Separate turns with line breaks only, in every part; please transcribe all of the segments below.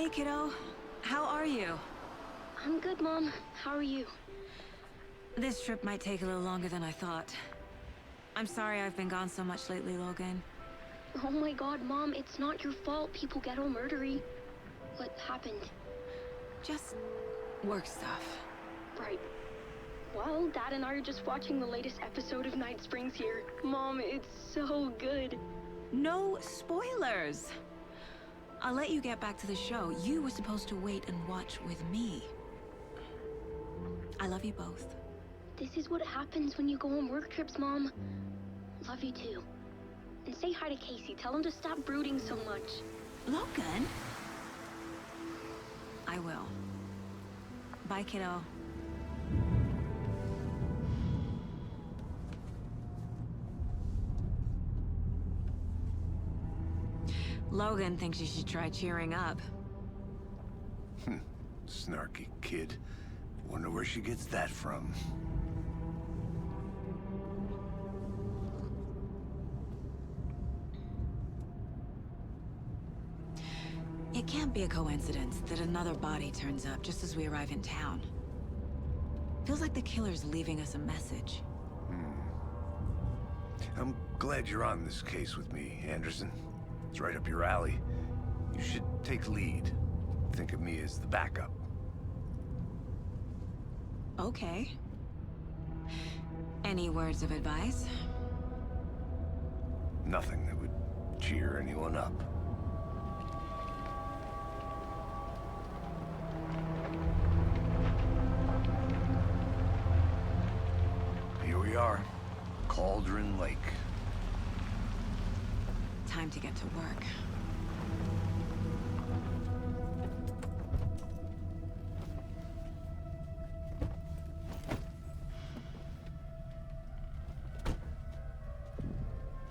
Hey, kiddo. How are you?
I'm good, Mom. How are you?
This trip might take a little longer than I thought. I'm sorry I've been gone so much lately, Logan.
Oh my god, Mom, it's not your fault people get all murdery. What happened?
Just work stuff.
Right. Well, Dad and I are just watching the latest episode of Night Springs here. Mom, it's so good.
No spoilers! I'll let you get back to the show. You were supposed to wait and watch with me. I love you both.
This is what happens when you go on work trips, Mom. Love you too. And say hi to Casey. Tell him to stop brooding so much.
Logan? I will. Bye, kiddo. Logan thinks you should try cheering up.
Snarky kid. Wonder where she gets that from.
It can't be a coincidence that another body turns up just as we arrive in town. Feels like the killer's leaving us a message.
I'm glad you're on this case with me, Anderson. It's right up your alley. You should take lead. Think of me as the backup.
Okay. Any words of advice?
Nothing that would cheer anyone up. Here we are. Cauldron Lake.
Time to get to work.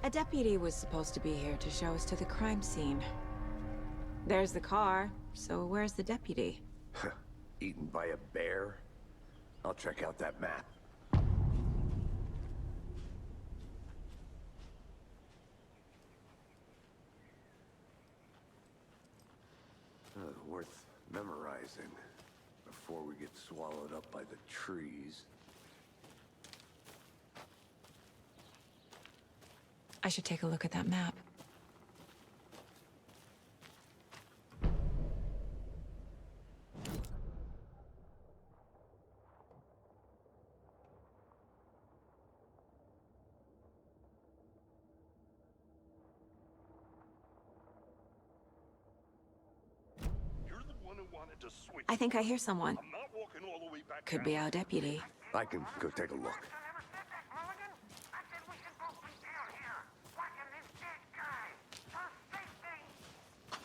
A deputy was supposed to be here to show us to the crime scene. There's the car, so where's the deputy?
Eaten by a bear? I'll check out that map. Worth memorizing before we get swallowed up by the trees.
I should take a look at that map. I think I hear someone. Could be our deputy.
I can go take a look.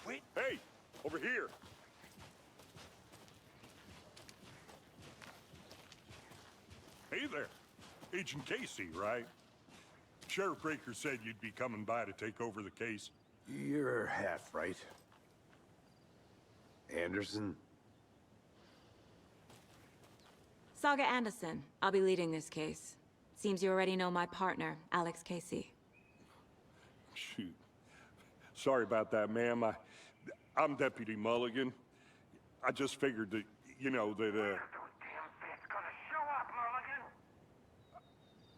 Wait. Hey, over here. Hey there. Agent Casey, right? Sheriff Breaker said you'd be coming by to take over the case.
You're half right. Anderson?
Saga Anderson. I'll be leading this case. Seems you already know my partner, Alex Casey.
Shoot. Sorry about that, ma'am. I'm Deputy Mulligan. I just figured that, you know, that,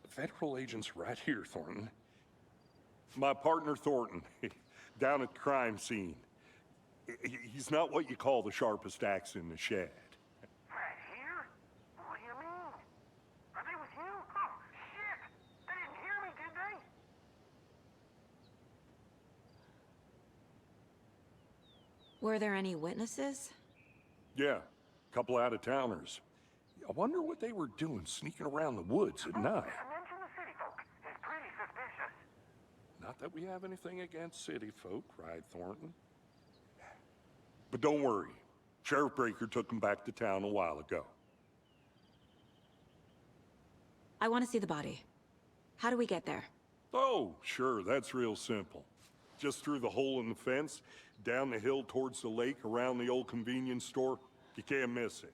Federal agent's right here, Thornton. My partner, Thornton, down at the crime scene. He's not what you call the sharpest axe in the shed.
Right here? What do you mean? Are they with you? Oh, shit! They didn't hear me, did they?
Were there any witnesses?
Yeah, a couple out-of-towners. I wonder what they were doing sneaking around the woods at night.
Mention the city folk. It's pretty suspicious.
Not that we have anything against city folk, right, Thornton? But don't worry. Sheriff Breaker took them back to town a while ago.
I want to see the body. How do we get there?
Oh, sure, that's real simple. Just through the hole in the fence, down the hill towards the lake, around the old convenience store. You can't miss it.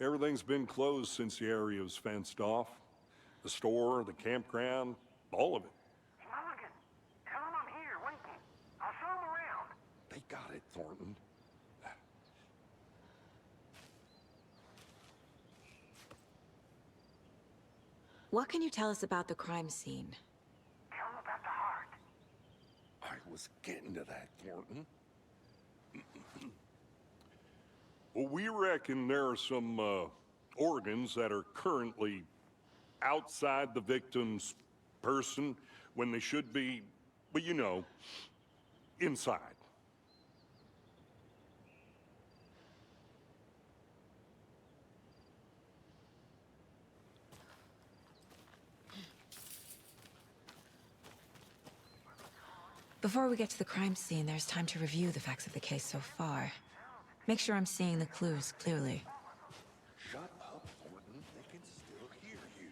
Everything's been closed since the area was fenced off. The store, the campground, all of it.
Mulligan, tell them I'm here waiting. I'll show them around.
They got it, Thornton.
What can you tell us about the crime scene?
Tell me about the heart.
I was getting to that, Thornton. Well, we reckon there are some organs that are currently outside the victim's person when they should be, well, you know, inside.
Before we get to the crime scene, there's time to review the facts of the case so far. Make sure I'm seeing the clues clearly.
Shut up, Thornton. They can still hear you.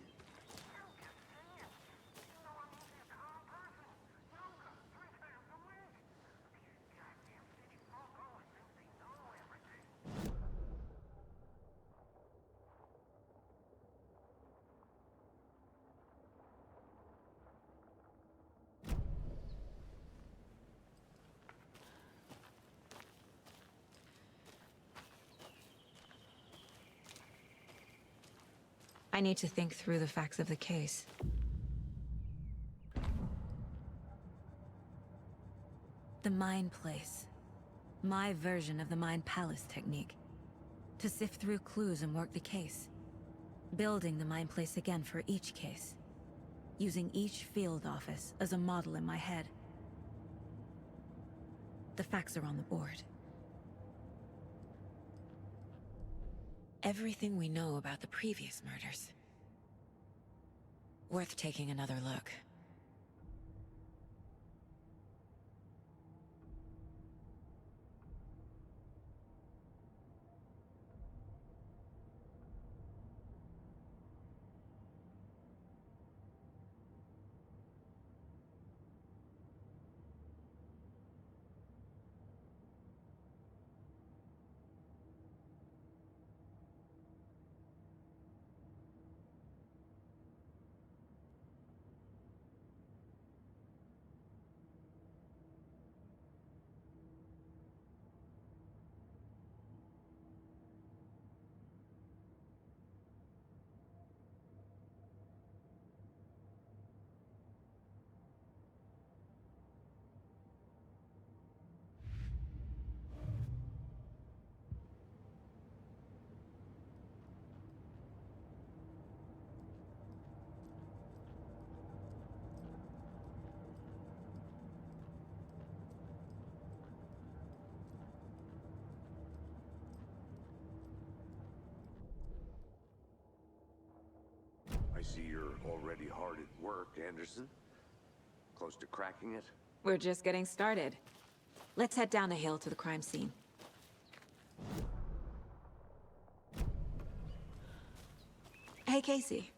I need to think through the facts of the case. The Mind Place. My version of the Mind Palace technique. To sift through clues and work the case. Building the Mind Place again for each case. Using each field office as a model in my head. The facts are on the board. Everything we know about the previous murders. Worth taking another look.
I see you're already hard at work, Anderson. Close to cracking it?
We're just getting started. Let's head down the hill to the crime scene. Hey, Casey.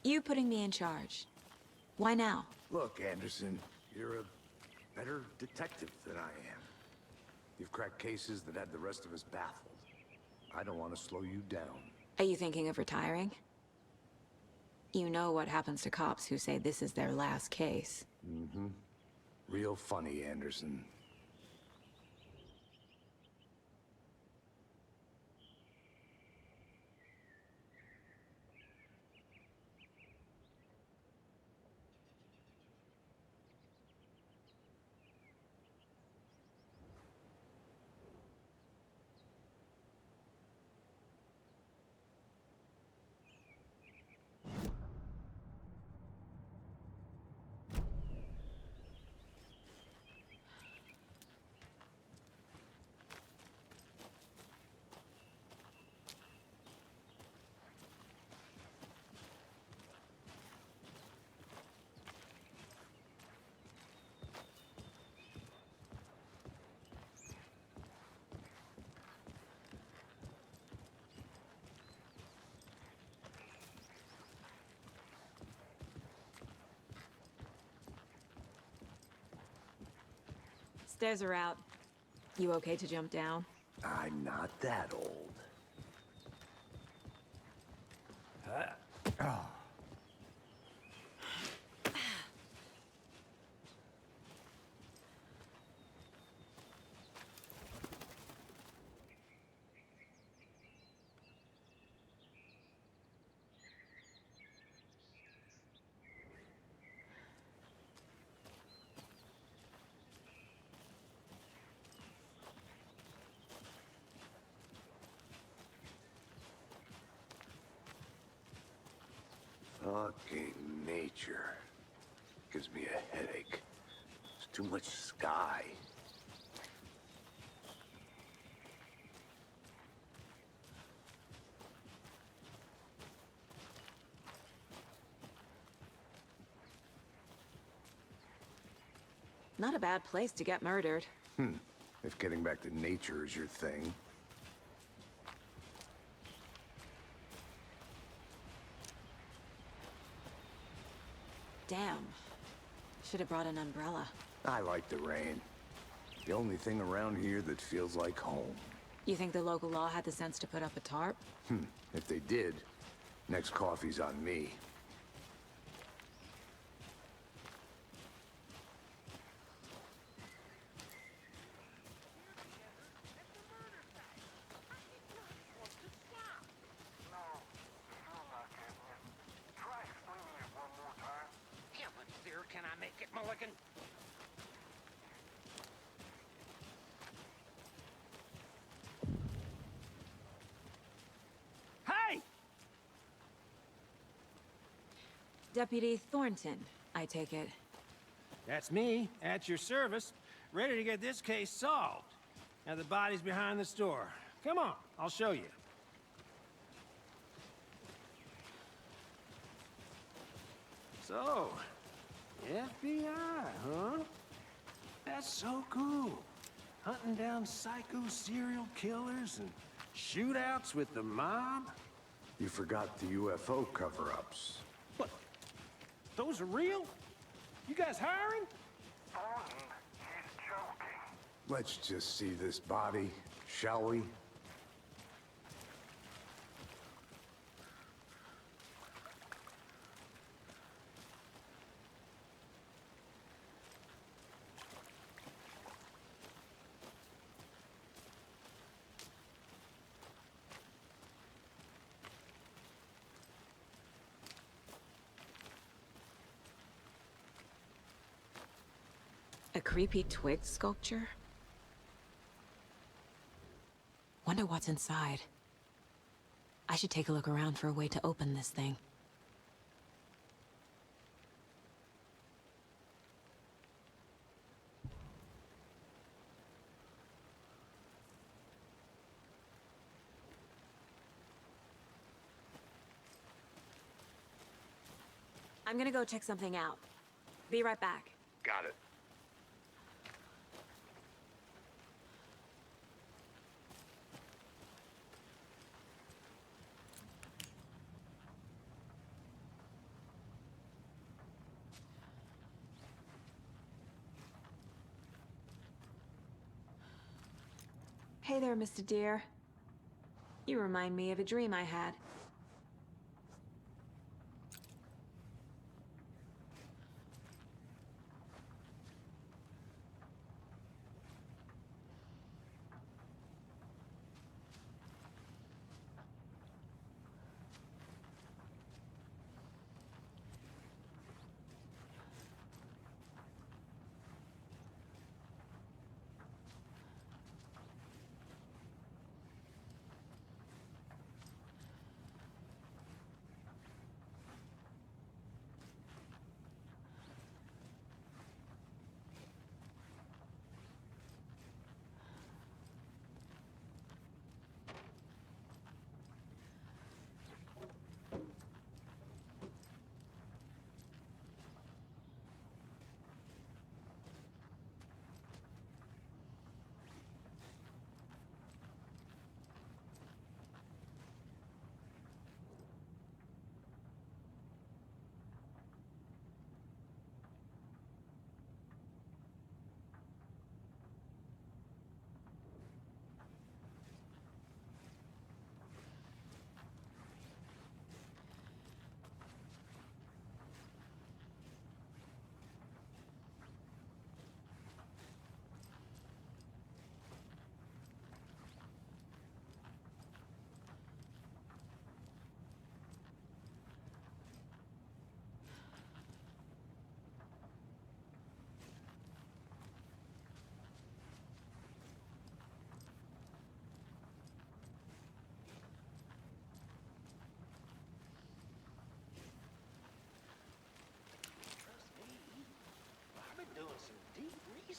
You putting me in charge. Why now?
Look, Anderson, you're a better detective than I am. You've cracked cases that had the rest of us baffled. I don't want to slow you down.
Are you thinking of retiring? You know what happens to cops who say this is their last case.
Mm-hmm. Real funny, Anderson.
Stairs are out. You okay to jump down?
I'm not that old. Fucking nature. Gives me a headache. There's too much sky.
Not a bad place to get murdered.
If getting back to nature is your thing.
Damn. Should have brought an umbrella.
I like the rain. The only thing around here that feels like home.
You think the local law had the sense to put up a tarp?
If they did, next coffee's on me.
Can I make it, Mulligan? Hey!
Deputy Thornton, I take it.
That's me, at your service, ready to get this case solved. Now the body's behind the store. Come on, I'll show you. So, FBI, huh? That's so cool. Hunting down psycho serial killers and shootouts with the mob.
You forgot the UFO cover-ups.
What? Those are real? You guys hiring?
Thornton, he's joking.
Let's just see this body, shall we?
A creepy twig sculpture? Wonder what's inside. I should take a look around for a way to open this thing. I'm gonna go check something out. Be right back.
Got it.
Hey there, Mr. Deer. You remind me of a dream I had.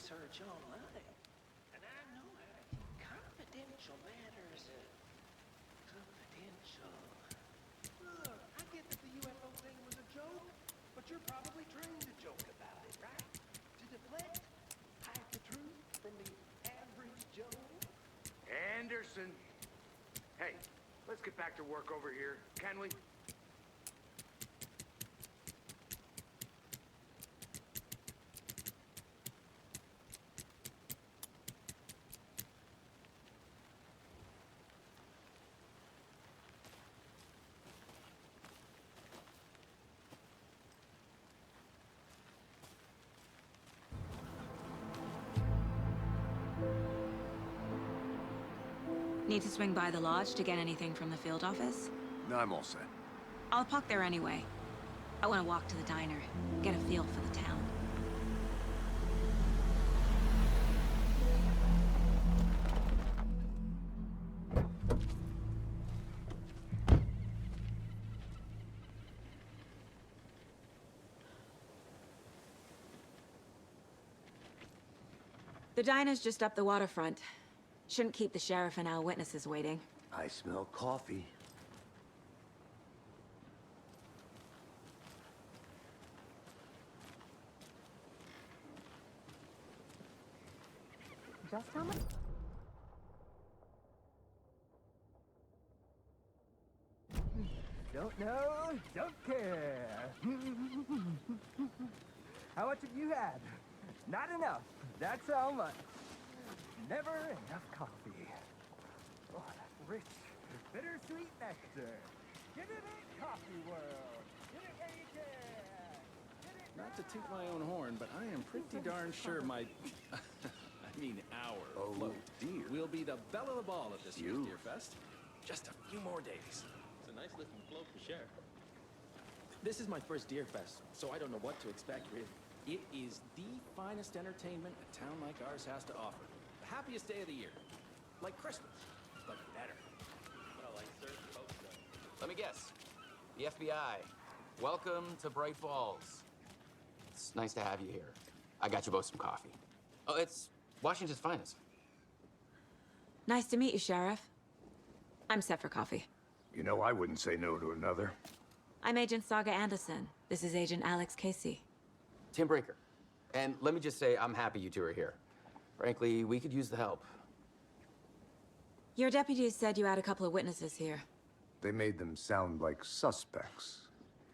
research online, and I know how confidential matters. Confidential. Look, I get that the UFO thing was a joke, but you're probably trained to joke about it, right? To deflect, hide the truth from the average Joe.
Anderson! Hey, let's get back to work over here, can we?
Need to swing by the lodge to get anything from the field office?
No, I'm all set.
I'll park there anyway. I want to walk to the diner, get a feel for the town. The diner's just up the waterfront. Shouldn't keep the sheriff and our witnesses waiting.
I smell coffee.
Just how much?
Don't know, don't care. How much have you had? Not enough. That's how much. Never enough coffee. Oh, that rich, bittersweet nectar. Get it in, coffee world. Get it where you can. Get it
Not to toot my own horn, but I am pretty darn sure my... I mean our float
dear.
will be the belle of the ball at this year's
You.
Deer Fest. Just a few more days.
It's a nice looking float for sure. This is my first Deer Fest, so I don't know what to expect, really.
It is the finest entertainment a town like ours has to offer. The happiest day of the year. Like Christmas, but better.
Well, I certainly hope so.
Let me guess. The FBI. Welcome to Bright Falls. It's nice to have you here. I got you both some coffee. Oh, it's Washington's finest.
Nice to meet you, Sheriff. I'm set for coffee.
You know, I wouldn't say no to another.
I'm Agent Saga Anderson. This is Agent Alex Casey.
Tim Breaker. And let me just say, I'm happy you two are here. Frankly, we could use the help.
Your deputies said you had a couple of witnesses here.
They made them sound like suspects.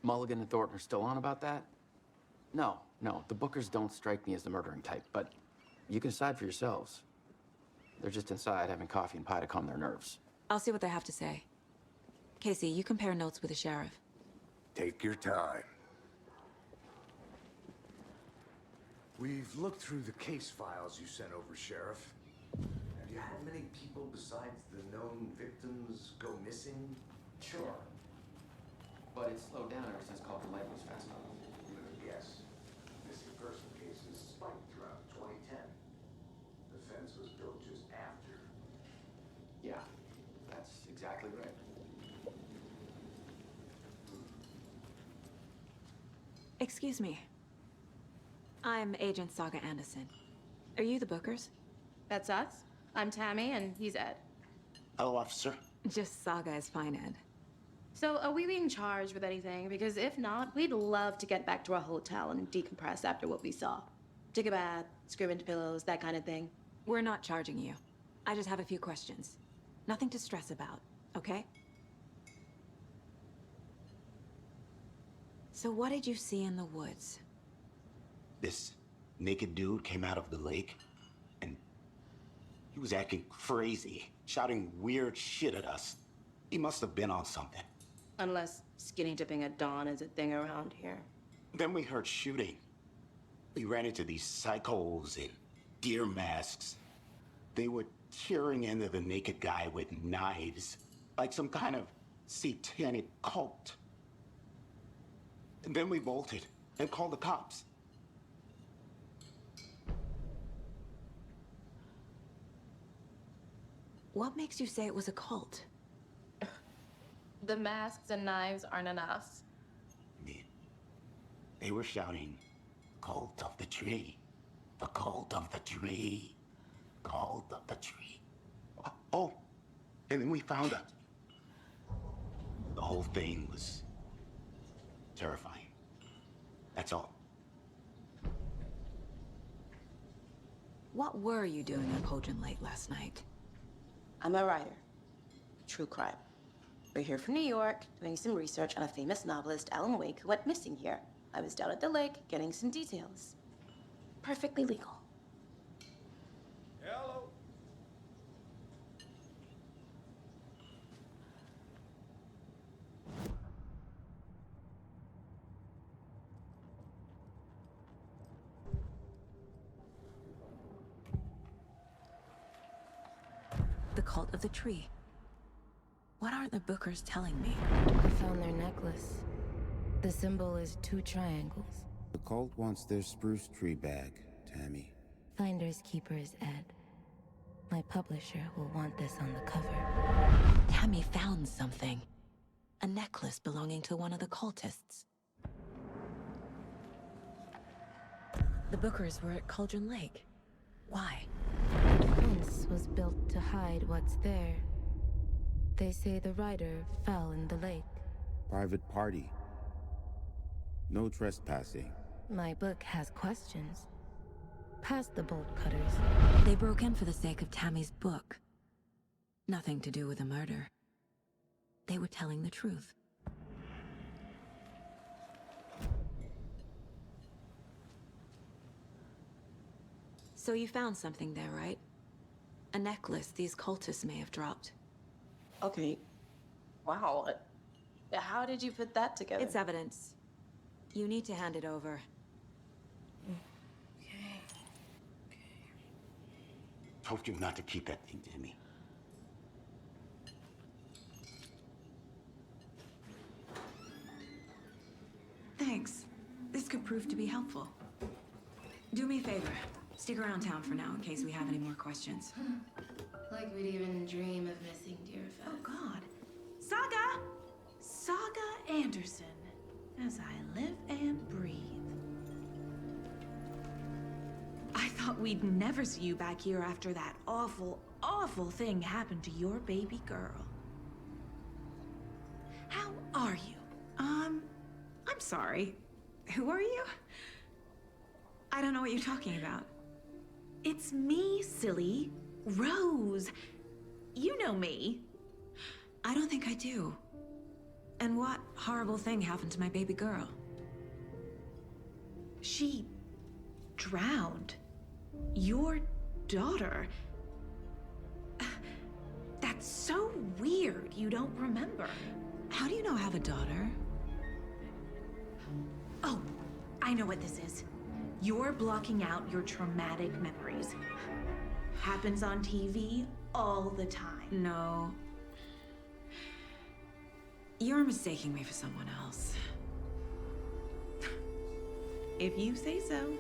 Mulligan and Thornton are still on about that? No, the Bookers don't strike me as the murdering type, but you can decide for yourselves. They're just inside having coffee and pie to calm their nerves.
I'll see what they have to say. Casey, you compare notes with the sheriff.
Take your time. We've looked through the case files you sent over, Sheriff. Have you had many people besides the known victims go missing?
Sure. But it's slowed down ever since Call for Light was fast enough.
Even a guess. Missing person cases spiked throughout 2010. The fence was built just after.
Yeah, that's exactly right.
Excuse me. I'm Agent Saga Anderson. Are you the Bookers?
That's us. I'm Tammy, and he's Ed.
Hello, officer.
Just Saga is fine, Ed.
So, are we being charged with anything? Because if not, we'd love to get back to our hotel and decompress after what we saw. Take a bath, scream into pillows, that kind of thing.
We're not charging you. I just have a few questions. Nothing to stress about, okay? So what did you see in the woods?
This naked dude came out of the lake, and he was acting crazy, shouting weird shit at us. He must have been on something.
Unless skinny dipping at dawn is a thing around here.
Then we heard shooting. We ran into these psychos in deer masks. They were tearing into the naked guy with knives, like some kind of satanic cult. And then we bolted and called the cops.
What makes you say it was a cult?
The masks and knives aren't enough.
They were shouting, "Cult of the Tree." The cult of the tree. Cult of the tree. Oh, and then we found out. The whole thing was terrifying. That's all.
What were you doing up Hojan Lake last night?
I'm a writer. True crime. We're here from New York, doing some research on a famous novelist, Alan Wake, who went missing here. I was down at the lake, getting some details. Perfectly legal.
Hello.
The cult of the tree. What are the Bookers telling me?
I found their necklace. The symbol is 2 triangles.
The cult wants their spruce tree back, Tammy.
Finders keepers, Ed. My publisher will want this on the cover.
Tammy found something. A necklace belonging to one of the cultists. The Bookers were at Cauldron Lake. Why?
The fence was built to hide what's there. They say the rider fell in the lake.
Private party. No trespassing.
My book has questions. Past the bolt cutters.
They broke in for the sake of Tammy's book. Nothing to do with the murder. They were telling the truth. So you found something there, right? A necklace these cultists may have dropped.
Okay. Wow. How did you put that together?
It's evidence. You need to hand it over.
Told you not to keep that thing, Timmy.
Thanks. This could prove to be helpful. Do me a favor. Stick around town for now in case we have any more questions.
Like we'd even dream of missing Deerfest.
Oh, God. Saga Anderson. As I live and breathe. I thought we'd never see you back here after that awful, awful thing happened to your baby girl. How are you? I'm sorry. Who are you? I don't know what you're talking about. It's me, silly. Rose. You know me.
I don't think I do. And what horrible thing happened to my baby girl?
She drowned. Your daughter. That's so weird you don't remember.
How do you know I have a daughter?
Oh, I know what this is. You're blocking out your traumatic memories. Happens on TV all the time.
No. You're mistaking me for someone else.
If you say so.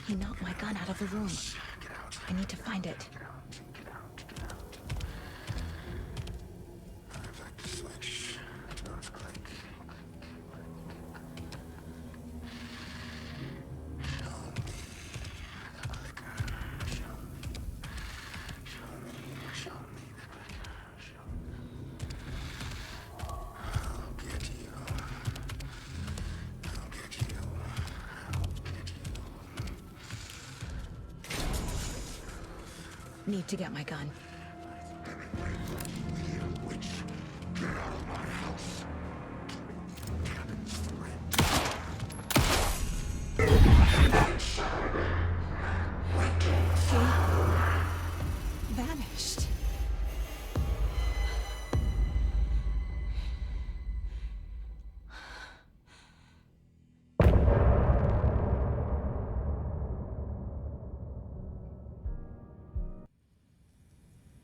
He knocked my gun out of the room. I need to find it. Need to get my gun.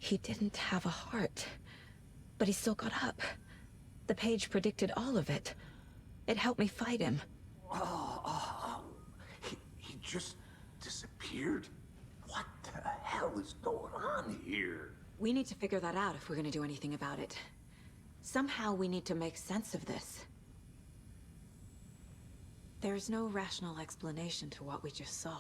He didn't have a heart, but he still got up. The page predicted all of it. It helped me fight him.
He just disappeared? What the hell is going on here?
We need to figure that out if we're gonna do anything about it. Somehow we need to make sense of this. There's no rational explanation to what we just saw.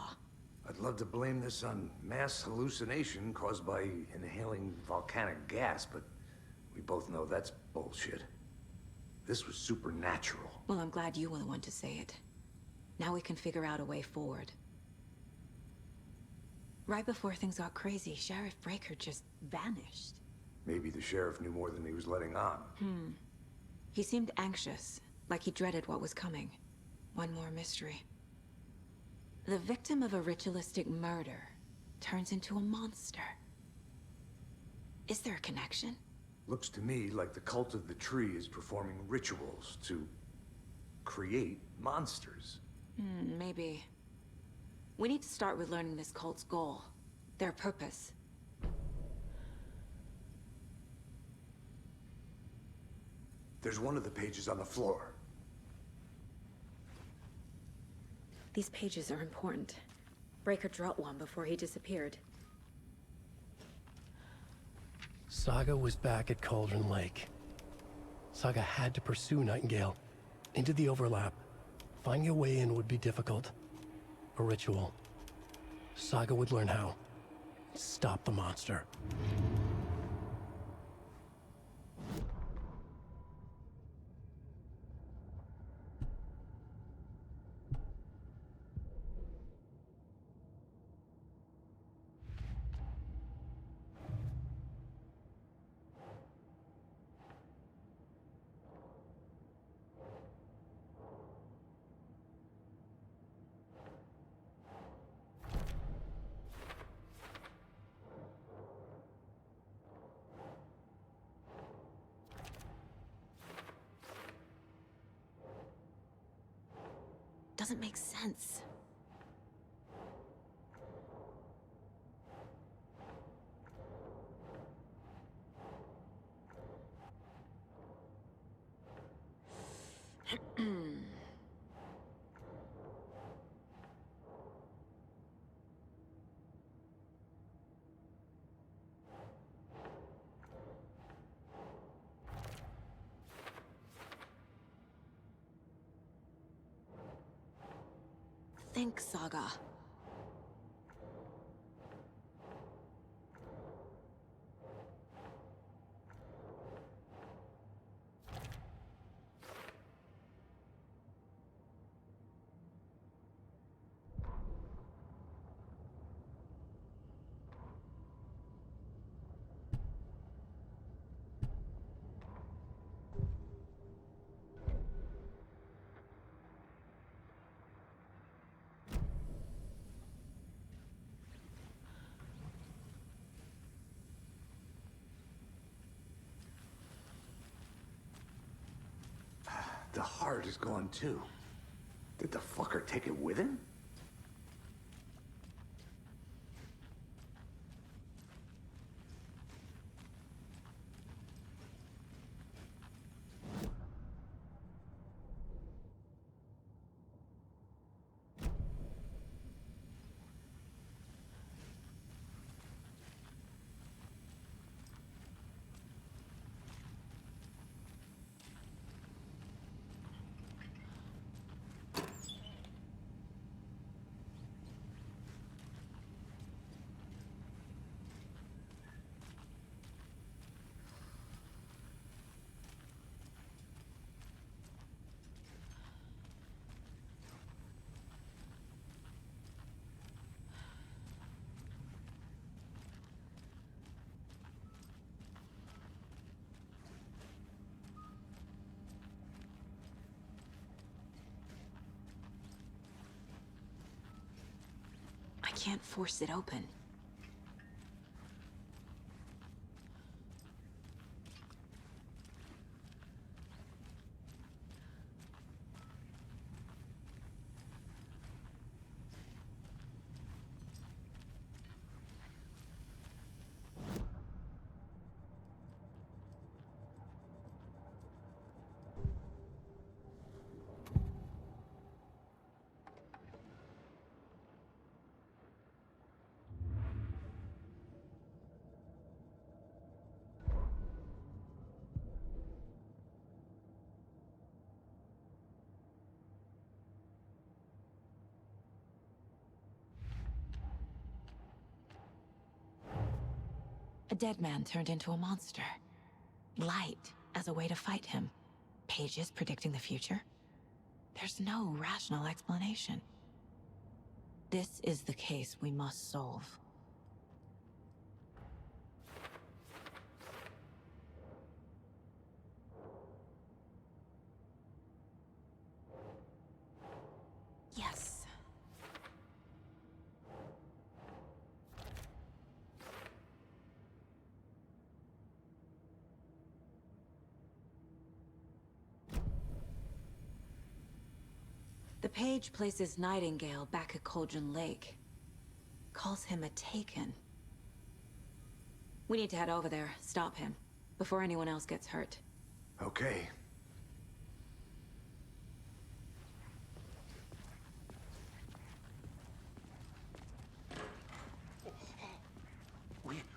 I'd love to blame this on mass hallucination caused by inhaling volcanic gas, but we both know that's bullshit. This was supernatural.
Well, I'm glad you were the one to say it. Now we can figure out a way forward. Right before things got crazy, Sheriff Breaker just vanished.
Maybe the sheriff knew more than he was letting on.
He seemed anxious, like he dreaded what was coming. One more mystery. The victim of a ritualistic murder turns into a monster. Is there a connection?
Looks to me like the cult of the tree is performing rituals to create monsters.
Maybe. We need to start with learning this cult's goal, their purpose.
There's one of the pages on the floor.
These pages are important. Breaker dropped one before he disappeared.
Saga was back at Cauldron Lake. Saga had to pursue Nightingale into the overlap. Finding a way in would be difficult. A ritual. Saga would learn how. Stop the monster.
Doesn't make sense. Think, Saga.
The heart is gone too. Did the fucker take it with him? I can't force it open.
A dead man turned into a monster. Light as a way to fight him. Pages predicting the future? There's no rational explanation. This is the case we must solve. Yes. The page places Nightingale back at Cauldron Lake. Calls him a Taken. We need to head over there, stop him, before anyone else gets hurt.
Okay.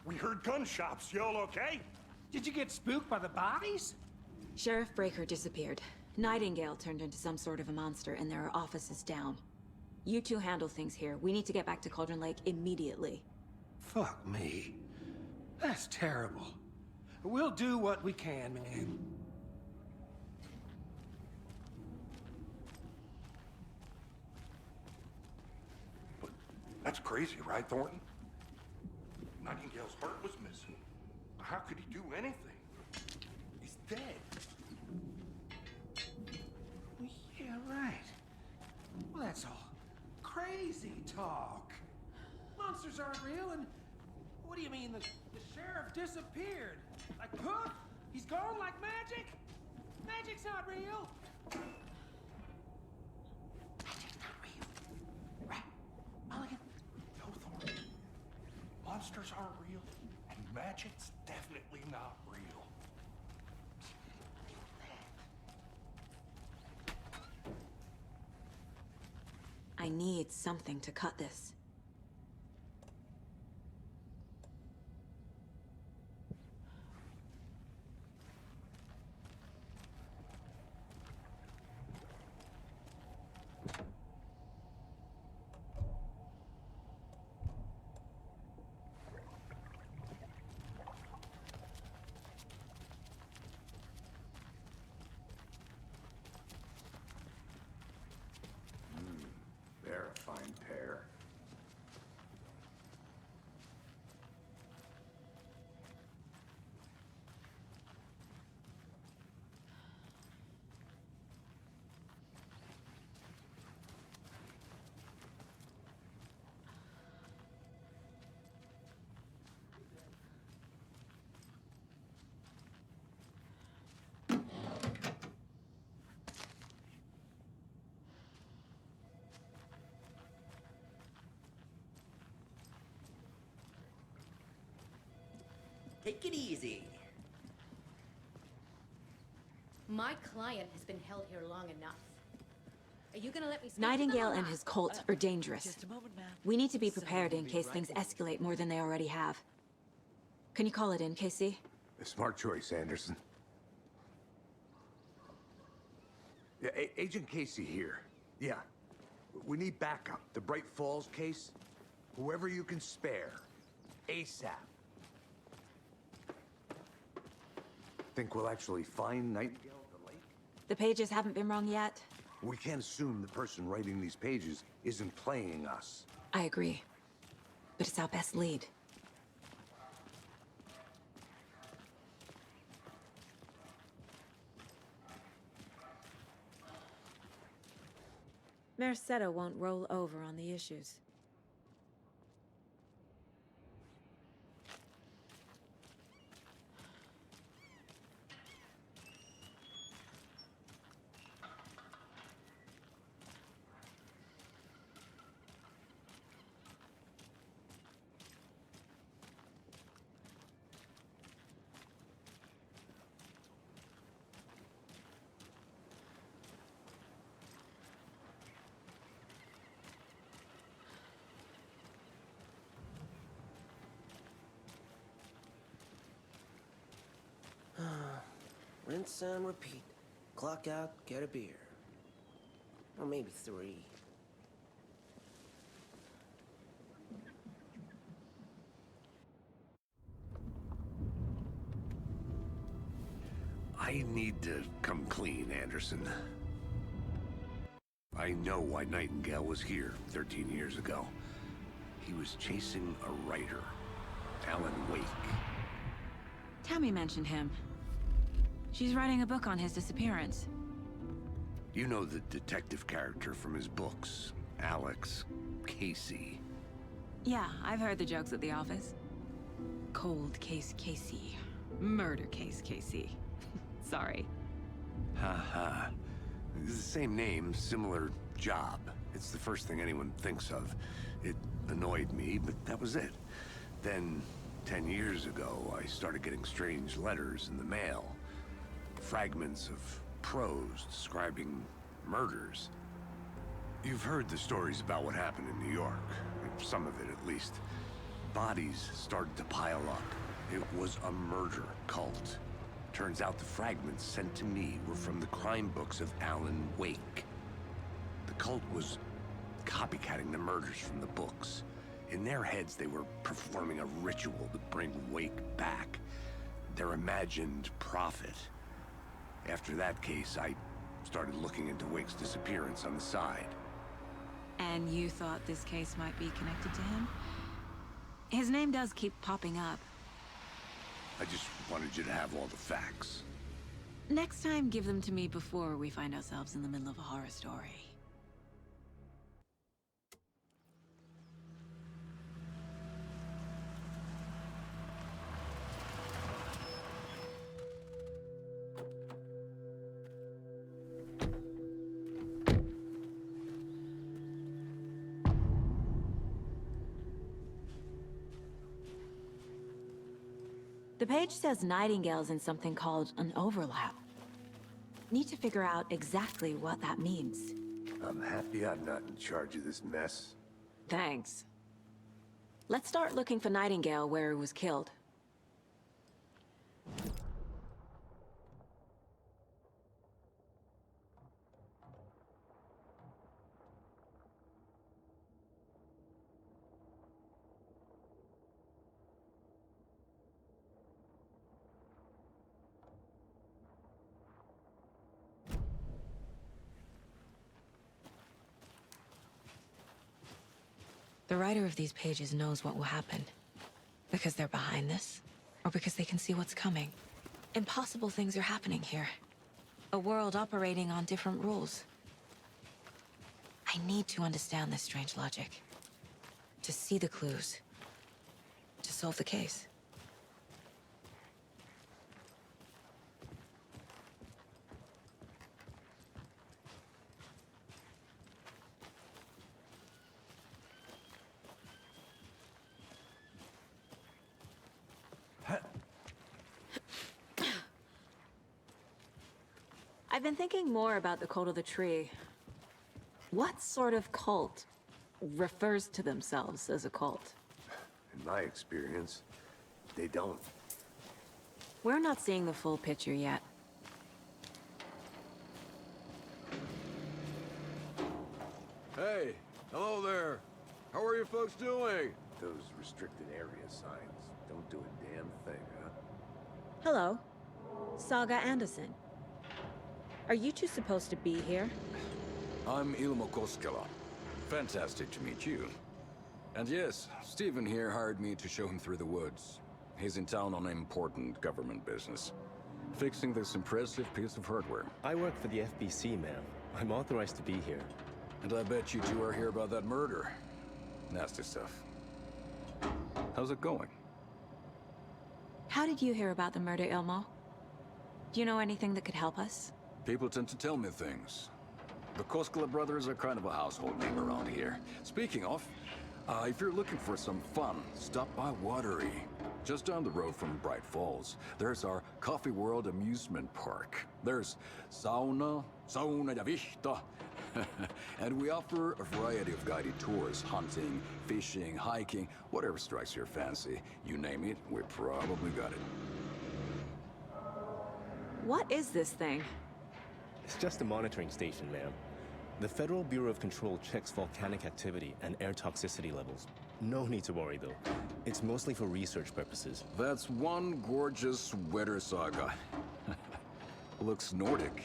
We heard gunshots. Y'all okay?
Did you get spooked by the bodies?
Sheriff Breaker disappeared. Nightingale turned into some sort of a monster, and there are offices down. You two handle things here. We need to get back to Cauldron Lake immediately.
Fuck me. That's terrible. We'll do what we can, man.
But that's crazy, right, Thornton? Nightingale's heart was missing. How could he do anything? He's dead.
Yeah, right. Well, that's all crazy talk. Monsters aren't real, and what do you mean the sheriff disappeared? Like poof? He's gone like magic? Magic's not real. Magic's not real. Right? Mulligan?
No, Thornton. Monsters aren't real, and magic's definitely not real.
I need something to cut this.
They're a fine pair.
Take it easy.
My client has been held here long enough. Are you gonna let me speak
Nightingale
to them or
and
not?
his cult are dangerous. We need to be prepared in case things escalate more than they already have. Can you call it in, Casey?
A smart choice, Anderson. Yeah, Agent Casey here. Yeah. We need backup. The Bright Falls case. Whoever you can spare. ASAP. Think we'll actually find Nightingale at the lake?
The pages haven't been wrong yet.
We can't assume the person writing these pages isn't playing us.
I agree. But it's our best lead. Mercado won't roll over on the issues.
Rinse and repeat. Clock out, get a beer. Or maybe 3.
I need to come clean, Anderson. I know why Nightingale was here 13 years ago. He was chasing a writer, Alan Wake.
Tammy mentioned him. She's writing a book on his disappearance.
You know the detective character from his books, Alex Casey.
Yeah, I've heard the jokes at the office. Cold case Casey. Murder case Casey. Sorry.
Ha. It's the same name, similar job. It's the first thing anyone thinks of. It annoyed me, but that was it. Then, 10 years ago, I started getting strange letters in the mail. Fragments of prose describing murders. You've heard the stories about what happened in New York. Some of it, at least. Bodies started to pile up. It was a murder cult. Turns out the fragments sent to me were from the crime books of Alan Wake. The cult was copycatting the murders from the books. In their heads, they were performing a ritual to bring Wake back. Their imagined prophet. After that case, I started looking into Wake's disappearance on the side.
And you thought this case might be connected to him? His name does keep popping up.
I just wanted you to have all the facts.
Next time, give them to me before we find ourselves in the middle of a horror story. The page says Nightingale's in something called an overlap. Need to figure out exactly what that means.
I'm happy I'm not in charge of this mess.
Thanks. Let's start looking for Nightingale where he was killed. The writer of these pages knows what will happen. Because they're behind this, or because they can see what's coming. Impossible things are happening here. A world operating on different rules. I need to understand this strange logic. To see the clues. To solve the case. I've been thinking more about the cult of the tree. What sort of cult refers to themselves as a cult?
In my experience, they don't.
We're not seeing the full picture yet.
Hey, hello there. How are you folks doing?
Those restricted area signs don't do a damn thing, huh?
Hello. Saga Anderson. Are you two supposed to be here?
I'm Ilmo Koskela. Fantastic to meet you. And yes, Steven here hired me to show him through the woods. He's in town on important government business. Fixing this impressive piece of hardware.
I work for the FBC, ma'am. I'm authorized to be here.
And I bet you two are here about that murder. Nasty stuff. How's it going?
How did you hear about the murder, Ilmo? Do you know anything that could help us?
People tend to tell me things. The Koskela brothers are kind of a household name around here. Speaking of, if you're looking for some fun, stop by Watery. Just down the road from Bright Falls, there's our Coffee World amusement park. There's sauna ja vihta. And we offer a variety of guided tours, hunting, fishing, hiking, whatever strikes your fancy. You name it, we probably got it.
What is this thing?
It's just a monitoring station, ma'am. The Federal Bureau of Control checks volcanic activity and air toxicity levels. No need to worry, though. It's mostly for research purposes.
That's one gorgeous weather saga. Looks Nordic.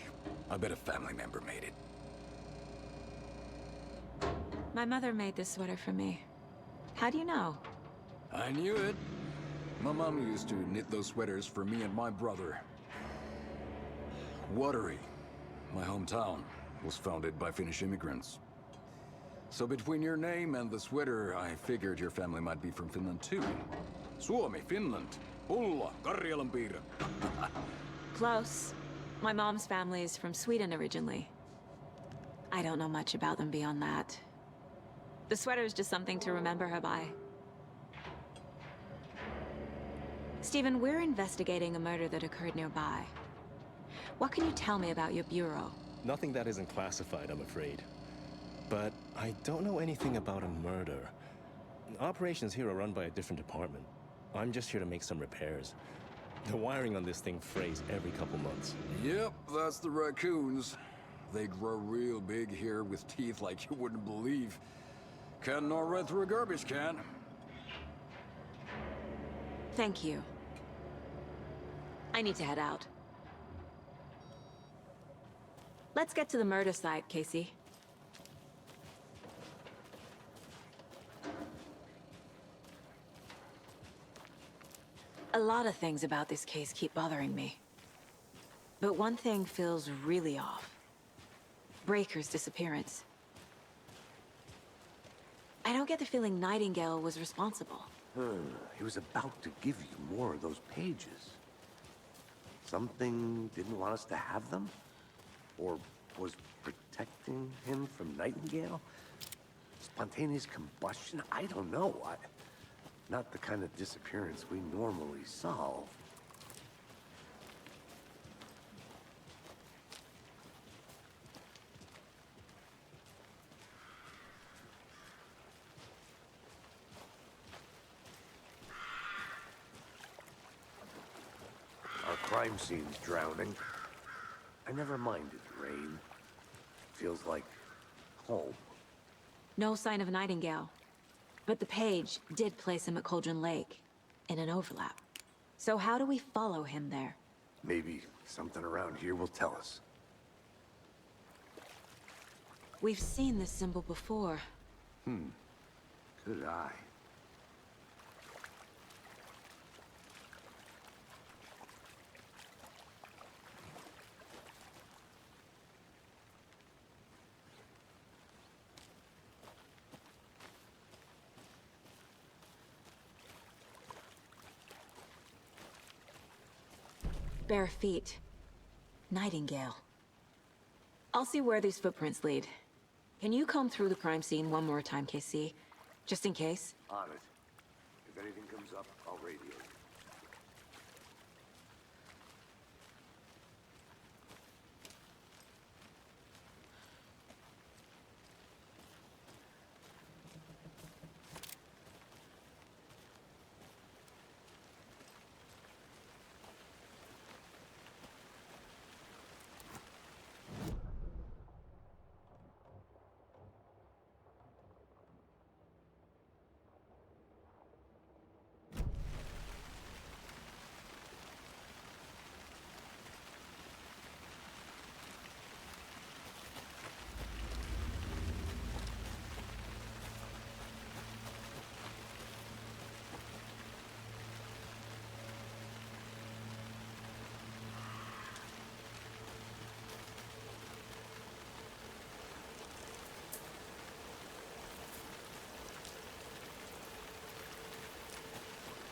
I bet a family member made it.
My mother made this sweater for me. How do you know?
I knew it. My mom used to knit those sweaters for me and my brother. Watery, my hometown, was founded by Finnish immigrants. So between your name and the sweater, I figured your family might be from Finland too. Suomi, Finland. Ulla, Karjalanpiirre.
Close. My mom's family is from Sweden originally. I don't know much about them beyond that. The sweater is just something to remember her by. Stephen, we're investigating a murder that occurred nearby. What can you tell me about your bureau?
Nothing that isn't classified, I'm afraid. But I don't know anything about a murder. Operations here are run by a different department. I'm just here to make some repairs. The wiring on this thing frays every couple months.
Yep, that's the raccoons. They grow real big here with teeth like you wouldn't believe. Can't gnaw right through a garbage can.
Thank you. I need to head out. Let's get to the murder site, Casey. A lot of things about this case keep bothering me. But one thing feels really off. Breaker's disappearance. I don't get the feeling Nightingale was responsible.
He was about to give you more of those pages. Something didn't want us to have them? Or was protecting him from Nightingale? Spontaneous combustion? I don't know. Not the kind of disappearance we normally solve. Our crime scene's drowning. I never minded rain. Feels like home.
No sign of Nightingale. But the page did place him at Cauldron Lake, in an overlap. So how do we follow him there?
Maybe something around here will tell us.
We've seen this symbol before.
Good eye.
Bare feet. Nightingale. I'll see where these footprints lead. Can you comb through the crime scene one more time, KC? Just in case?
On it. If anything comes up, I'll radio you.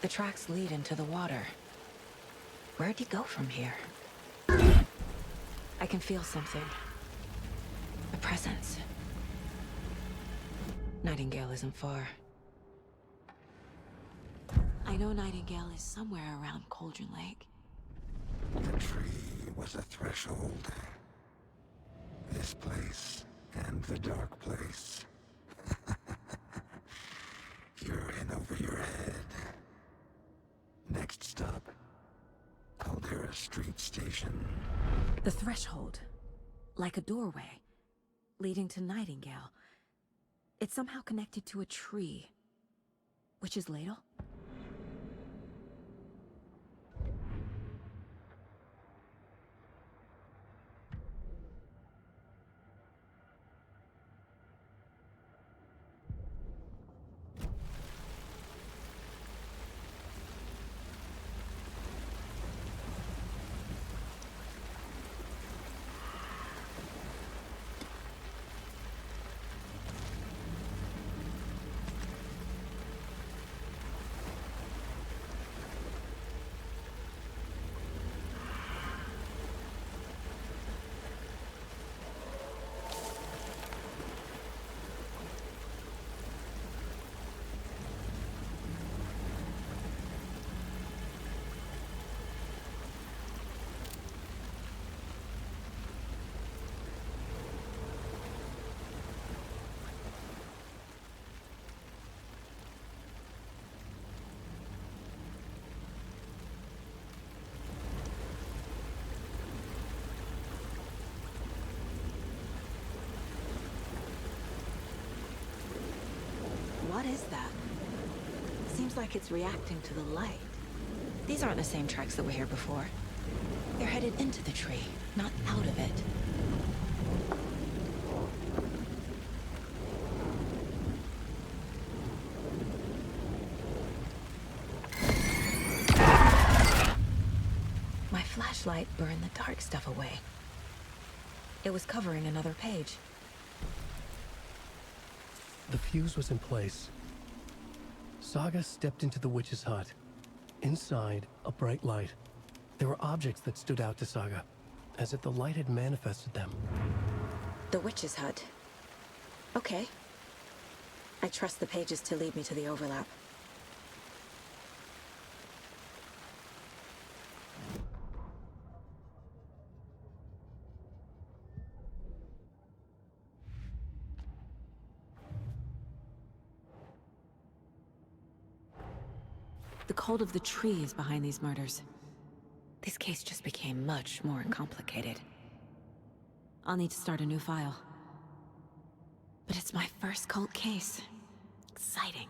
The tracks lead into the water. Where'd he go from here? I can feel something. A presence. Nightingale isn't far. I know Nightingale is somewhere around Cauldron Lake.
The tree was a threshold. This place and the dark place. You're in over your head. Next stop, Caldera Street Station.
The threshold. Like a doorway. Leading to Nightingale. It's somehow connected to a tree. Witch's Ladle? is that?
Seems like it's reacting to the light.
These aren't the same tracks that were here before. They're headed into the tree, not out of it. My flashlight burned the dark stuff away. It was covering another page.
The fuse was in place. Saga stepped into the witch's hut. Inside, a bright light. There were objects that stood out to Saga, as if the light had manifested them.
The witch's hut. Okay. I trust the pages to lead me to the overlap. The cult of the tree is behind these murders. This case just became much more complicated. I'll need to start a new file. But it's my first cult case. Exciting.